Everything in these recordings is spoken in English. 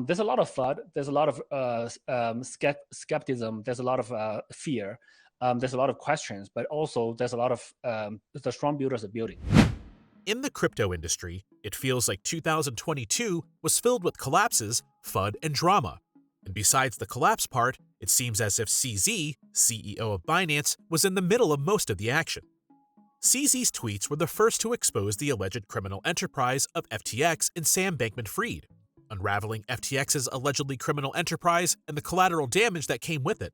There's a lot of FUD. There's a lot of skepticism. There's a lot of fear. There's a lot of questions, but also there's a lot of the strong builders are building. In the crypto industry, it feels like 2022 was filled with collapses, FUD, and drama. And besides the collapse part, it seems as if CZ, CEO of Binance, was in the middle of most of the action. CZ's tweets were the first to expose the alleged criminal enterprise of FTX and Sam Bankman-Fried, unraveling FTX's allegedly criminal enterprise and the collateral damage that came with it.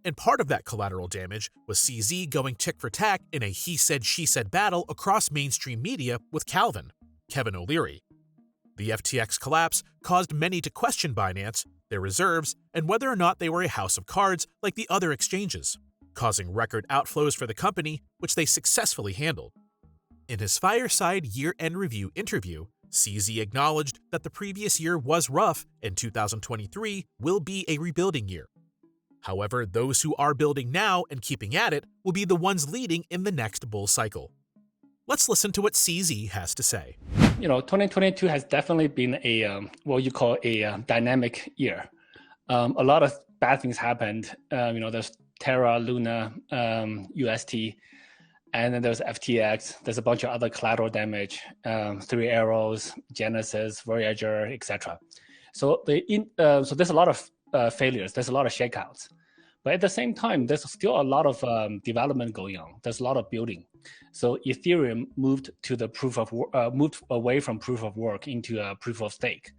And part of that collateral damage was CZ going tick for tack in a he said, she said battle across mainstream media with Kevin O'Leary. The FTX collapse caused many to question Binance, their reserves, and whether or not they were a house of cards like the other exchanges, causing record outflows for the company, which they successfully handled. In his Fireside year-end review interview, CZ acknowledged that the previous year was rough and 2023 will be a rebuilding year. However, those who are building now and keeping at it will be the ones leading in the next bull cycle. Let's listen to what CZ has to say. 2022 has definitely been what you call a dynamic year. A lot of bad things happened. There's Terra, Luna, UST, and then there's FTX. There's a bunch of other collateral damage, Three Arrows, Genesis, Voyager, etc. So there's a lot of failures. There's a lot of shakeouts, but at the same time, there's still a lot of development going on. There's a lot of building. So Ethereum moved away from proof of work into a proof of stake,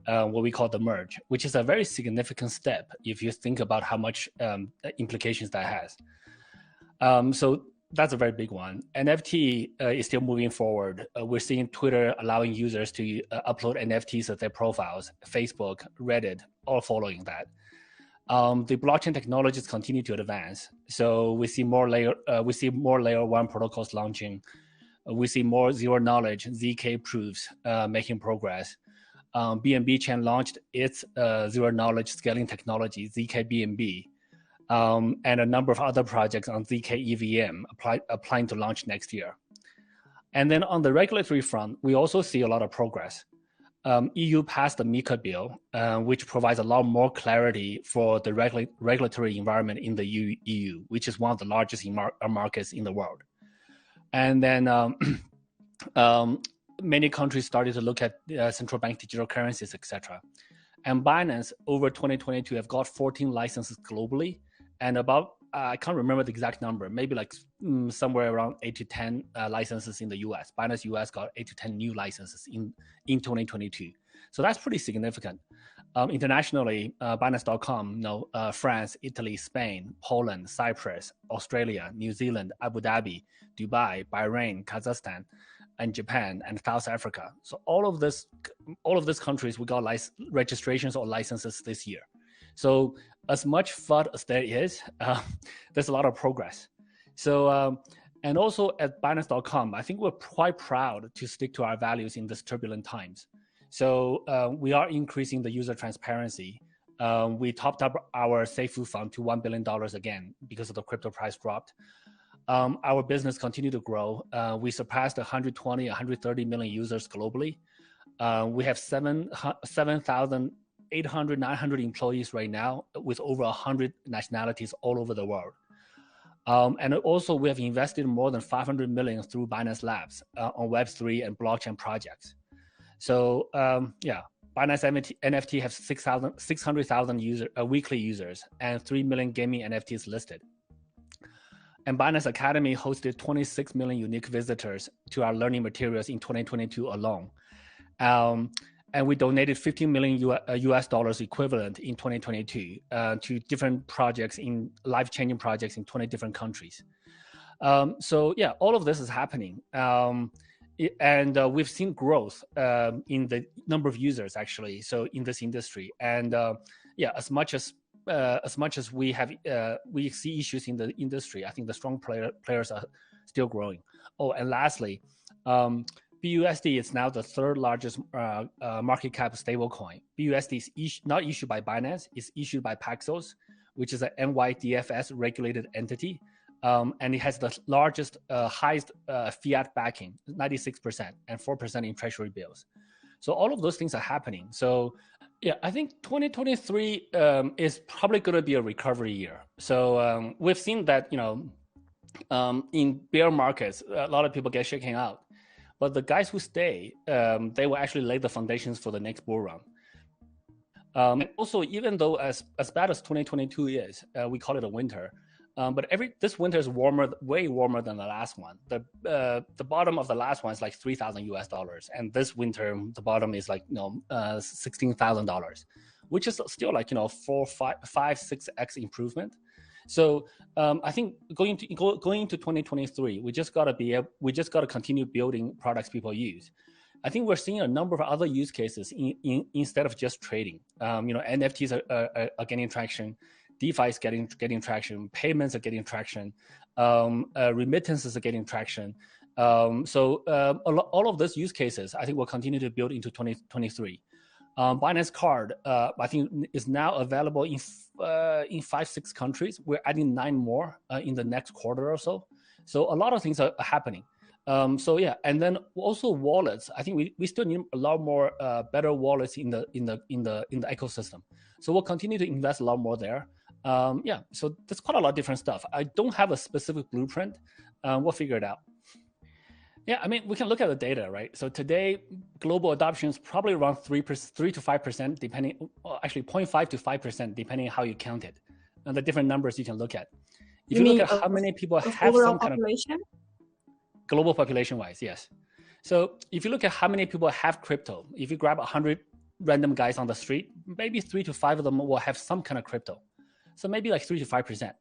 what we call the merge, which is a very significant step if you think about how much implications that has. So that's a very big one. NFT is still moving forward. We're seeing Twitter allowing users to upload NFTs as their profiles, Facebook, Reddit, all following that. The blockchain technologies continue to advance. So we see more layer one protocols launching. We see more zero knowledge ZK proofs making progress. BNB chain launched its zero knowledge scaling technology, ZK BNB. And a number of other projects on ZK EVM applying to launch next year. And then on the regulatory front, we also see a lot of progress. EU passed the MiCA bill, which provides a lot more clarity for the regulatory environment in the EU, which is one of the largest markets in the world. And then many countries started to look at central bank digital currencies, etc. And Binance over 2022 have got 14 licenses globally, and about I can't remember the exact number, maybe like somewhere around 8 to 10 licenses in the US. Binance US got 8 to 10 new licenses in 2022. So that's pretty significant. Internationally, Binance.com, France, Italy, Spain, Poland, Cyprus, Australia, New Zealand, Abu Dhabi, Dubai, Bahrain, Kazakhstan, and Japan, and South Africa. So all of these countries, we got registrations or licenses this year. So as much FUD as there is, there's a lot of progress. So, and also at Binance.com, I think we're quite proud to stick to our values in these turbulent times. So we are increasing the user transparency. We topped up our SafeFu fund to $1 billion again because of the crypto price dropped. Our business continued to grow. We surpassed 130 million users globally. We have 7,800, 900 employees right now with over 100 nationalities all over the world. And also we have invested more than 500 million through Binance Labs on Web3 and blockchain projects. So Binance NFT has 600,000 weekly users and 3 million gaming NFTs listed. And Binance Academy hosted 26 million unique visitors to our learning materials in 2022 alone. And we donated $15 million US dollars equivalent in 2022 to different projects, life-changing projects in 20 different countries. So yeah, all of this is happening. And we've seen growth in the number of users actually, so in this industry. And as much as we see issues in the industry, I think the strong players are still growing. Oh, and lastly, BUSD is now the third largest market cap stablecoin. BUSD is not issued by Binance; it's issued by Paxos, which is an NYDFS regulated entity, and it has the largest, highest fiat backing, 96%, and 4% in treasury bills. So all of those things are happening. So Yeah, I think 2023 is probably going to be a recovery year. So we've seen that, in bear markets, a lot of people get shaken out. But the guys who stay, they will actually lay the foundations for the next bull run. And also, even though as bad as 2022 is, we call it a winter. But this winter is way warmer than the last one. The bottom of the last one is like $3,000 US, and this winter the bottom is like $16,000, which is still like 6x improvement. So I think going into 2023, we just gotta continue building products people use. I think we're seeing a number of other use cases instead of just trading. NFTs are getting traction, DeFi is getting traction, payments are getting traction, remittances are getting traction. So all of those use cases, I think, will continue to build into 2023. Binance Card, I think, is now available in 5-6 countries. We're adding 9 more in the next quarter or so. So a lot of things are happening. So yeah, and then also wallets. I think we still need a lot more better wallets in the ecosystem. So we'll continue to invest a lot more there. Yeah, so there's quite a lot of different stuff. I don't have a specific blueprint. We'll figure it out. Yeah, I mean, we can look at the data, right? So today, global adoption is probably around 3 to 5%, depending, actually 0.5 to 5%, depending on how you count it. And the different numbers you can look at. If you look at how many people have some kind of global population-wise, yes. So if you look at how many people have crypto, if you grab 100 random guys on the street, maybe 3 to 5 of them will have some kind of crypto. So maybe like 3 to 5%.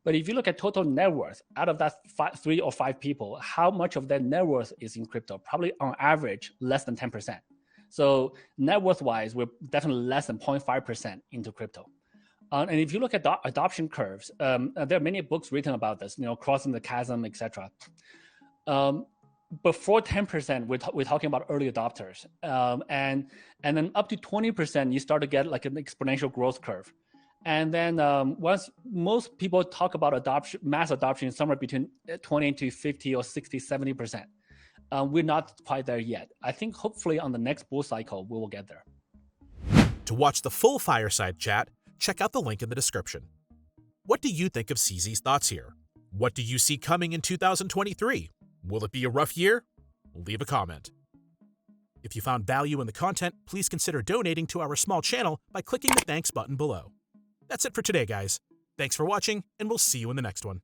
But if you look at total net worth, out of that 3 or 5 people, how much of their net worth is in crypto? Probably on average, less than 10%. So net worth-wise, we're definitely less than 0.5% into crypto. And if you look at adoption curves, there are many books written about this, crossing the chasm, etc. Before 10%, we're talking about early adopters, and then up to 20%, you start to get like an exponential growth curve. And then once most people talk about mass adoption, somewhere between 20 to 50 or 60, 70%. We're not quite there yet. I think hopefully on the next bull cycle, we will get there. To watch the full fireside chat, check out the link in the description. What do you think of CZ's thoughts here? What do you see coming in 2023? Will it be a rough year? Leave a comment. If you found value in the content, please consider donating to our small channel by clicking the thanks button below. That's it for today, guys. Thanks for watching, and we'll see you in the next one.